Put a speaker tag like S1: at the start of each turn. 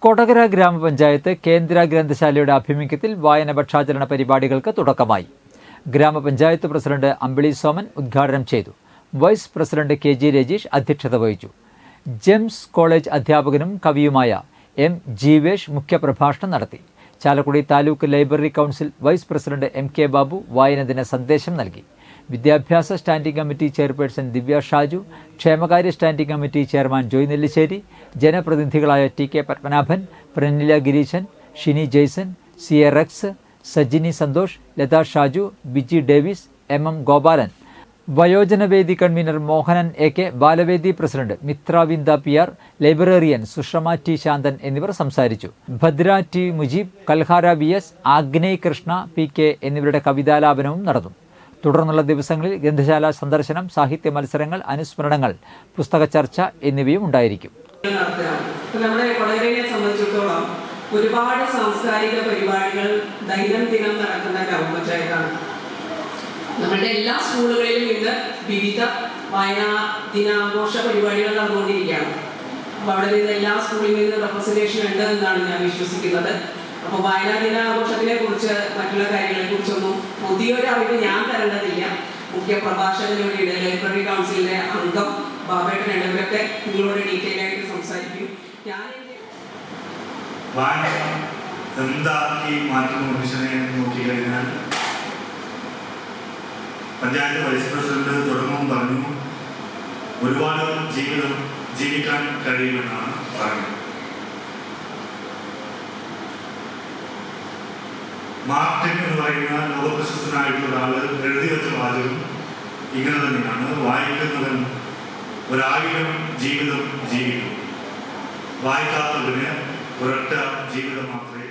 S1: കൊടകര ഗ്രാമപഞ്ചായത്ത് കേന്ദ്ര ഗ്രന്ഥശാലയുടെ ആഭിമുഖ്യത്തിൽ വായന പക്ഷാചരണ പരിപാടികൾക്ക് തുടക്കമായി. ഗ്രാമപഞ്ചായത്ത് പ്രസിഡന്റ് അമ്പിളി സോമൻ ഉദ്ഘാടനം ചെയ്തു. Vice president കെ.ജി. രജീഷ് അധ്യക്ഷത വഹിച്ചു. ജെംസ് കോളേജ് അധ്യാപകനും കവിയുമായ എം. ജീവേഷ് മുഖ്യപ്രഭാഷണം നടത്തി. Chalakudy taluk library council vice president M K. Babu വായനദിന സന്ദേശം നൽകി. വിദ്യാഭ്യാസ standing committee chairperson Divya Shaju, ക്ഷേമകാര്യ standing committee chairman Joy Nellissery, ജനപ്രതിനിധികളായ T K. Padmanabhan, Pranila Gireesan, Shini Jaison, C A. Rex, Sajini Santhosh, Latha Shaju, Biji Davis, M. Gopalan, വയോജനവേദി കൺവീനർ മോഹനൻ എ.കെ., ബാലവേദി president Mithravinda P R., librarian Sushama T. Shanthan എന്നിവർ സംസാരിച്ചു. Bhadra T. Mujeeb, Kalhara V S., Agney Krishna P K. എന്നിവരുടെ കവിതാലാപനവും നടന്നു. തുടർന്നുള്ള ദിവസങ്ങളിൽ ഗ്രന്ഥശാല സന്ദർശനം, സാഹിത്യ മത്സരങ്ങൾ, അനുസ്മരണങ്ങൾ, പുസ്തക ചർച്ച എന്നിവയും ഉണ്ടായിരിക്കും.
S2: നമ്മുടെ കൊടകരയെ സംബന്ധിച്ചിടത്തോളം ഒരുപാട് സാംസ്കാരിക പരിപാടികൾ ദൈനംദിനം നടക്കുന്ന ഗ്രാമപഞ്ചായത്താണ്. നമ്മുടെ എല്ലാ സ്കൂളുകളിലും ഇന്ന് വിവിധ വായനാ ദിനാഘോഷ പരിപാടികൾ നടന്നുകൊണ്ടിരിക്കുകയാണ്. അപ്പോൾ അവിടെ നിന്ന് എല്ലാ സ്കൂളിൽ നിന്ന് റെപ്രസെന്റേഷൻ ഉണ്ട് എന്നാണ് ഞാൻ വിശ്വസിക്കുന്നത്. അപ്പോൾ വായനാ ദിനാഘോഷത്തിനെ കുറിച്ച് മറ്റുള്ള കാര്യങ്ങളെ കുറിച്ചൊന്നും പുതിയൊരു അറിവ് ഞാൻ തരേണ്ടതില്ല. മുഖ്യ പ്രഭാഷകരുടെ ലൈബ്രറി കൗൺസിലിലെ അംഗം ബാബേട്ടൻ എന്നിവരൊക്കെ നിങ്ങളോട് ഡീറ്റെയിൽ ആയിട്ട് സംസാരിക്കും. ഞാൻ
S3: എന്താക്കി മാറ്റുന്ന മനുഷ്യനെ നോക്കി കഴിഞ്ഞാൽ പഞ്ചായത്ത് വൈസ് പ്രസിഡന്റ് തുടങ്ങും പറഞ്ഞു ഒരുപാട് ജീവിതം ജീവിക്കാൻ കഴിയുമെന്നാണ് പറഞ്ഞത്. മാർട്ടിൻ എന്ന് പറയുന്ന ലോകപ്രശസ്തനായിട്ടുള്ള ഒരാൾ എഴുതി വെച്ച വാചകം ഇങ്ങനെ തന്നെയാണ്: വായിക്കുന്നവൻ 1000 ജീവിതം ജീവിക്കും, വായിക്കാത്തവന് ഒരൊറ്റ ജീവിതം മാത്രമേ